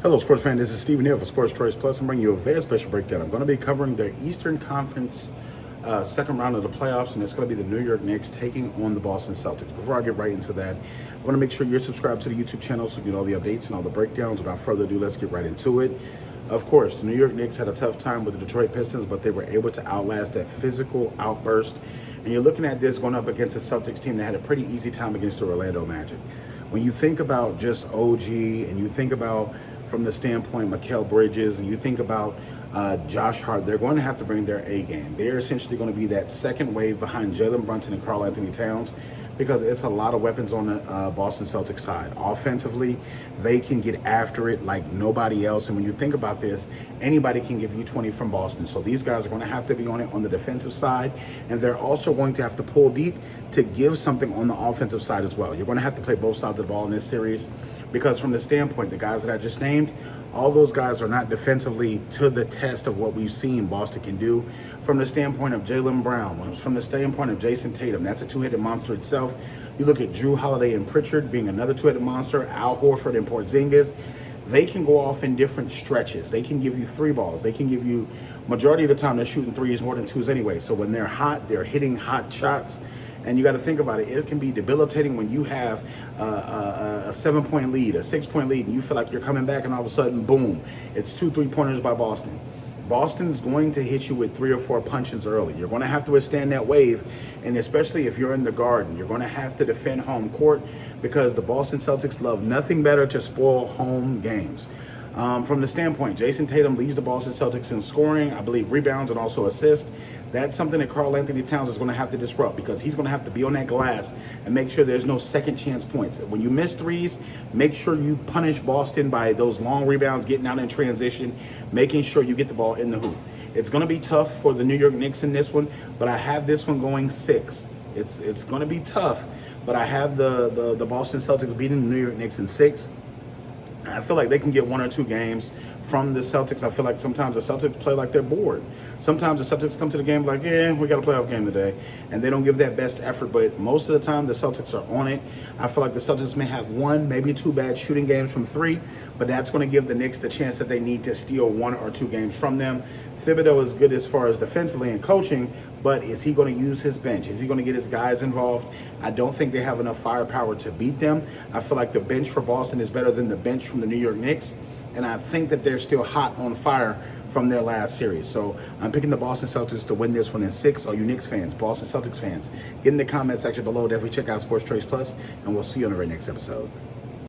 Hello, sports fan. This is Steven here for Sports Choice Plus. I'm bringing you a very special breakdown. I'm going to be covering the Eastern Conference second round of the playoffs, and it's going to be the New York Knicks taking on the Boston Celtics. Before I get right into that, I want to make sure you're subscribed to the YouTube channel so you get all the updates and all the breakdowns. Without further ado, let's get right into it. Of course, the New York Knicks had a tough time with the Detroit Pistons, but they were able to outlast that physical outburst. And you're looking at this going up against a Celtics team that had a pretty easy time against the Orlando Magic. When you think about just OG and you think about from the standpoint Mikal Bridges and you think about Josh Hart, they're going to have to bring their A game. They're essentially going to be that second wave behind Jalen Brunson and Karl Anthony Towns because it's a lot of weapons on the Boston Celtics side. Offensively, they can get after it like nobody else. And when you think about this, anybody can give you 20 from Boston. So these guys are going to have to be on it on the defensive side. And they're also going to have to pull deep to give something on the offensive side as well. You're going to have to play both sides of the ball in this series because from the standpoint, the guys that I just named, all those guys are not defensively to the test of what we've seen Boston can do. From the standpoint of Jaylen Brown, from the standpoint of Jason Tatum, that's a two-headed monster itself. You look at Drew Holiday and Pritchard being another two-headed monster, Al Horford and Porzingis. They can go off in different stretches. They can give you three balls. They can give you, majority of the time, they're shooting threes more than twos anyway. So when they're hot, they're hitting hot shots. And you got to think about it. It can be debilitating when you have a 7-point lead, a 6-point lead, and you feel like you're coming back, and all of a sudden, boom, it's 2 3-pointers by Boston. Boston's going to hit you with 3 or 4 punches early. You're going to have to withstand that wave, and especially if you're in the Garden, you're going to have to defend home court because the Boston Celtics love nothing better to spoil home games. From the standpoint, Jason Tatum leads the Boston Celtics in scoring, I believe rebounds and also assists. That's something that Karl Anthony Towns is going to have to disrupt because he's going to have to be on that glass and make sure there's no second chance points. When you miss threes, make sure you punish Boston by those long rebounds, getting out in transition, making sure you get the ball in the hoop. It's going to be tough for the New York Knicks in this one, but I have this one going 6. It's going to be tough, but I have the Boston Celtics beating the New York Knicks in 6. I feel like they can get 1 or 2 games from the Celtics. I feel like sometimes the Celtics play like they're bored. Sometimes the Celtics come to the game like, yeah, we got a playoff game today. And they don't give that best effort. But most of the time, the Celtics are on it. I feel like the Celtics may have 1, maybe 2 bad shooting games from 3. But that's going to give the Knicks the chance that they need to steal 1 or 2 games from them. Thibodeau is good as far as defensively and coaching. But is he going to use his bench? Is he going to get his guys involved? I don't think they have enough firepower to beat them. I feel like the bench for Boston is better than the bench from the New York Knicks. And I think that they're still hot on fire from their last series. So I'm picking the Boston Celtics to win this one in 6. All you Knicks fans, Boston Celtics fans, get in the comment section below. Definitely check out Sports Choice Plus, and we'll see you on the very next episode.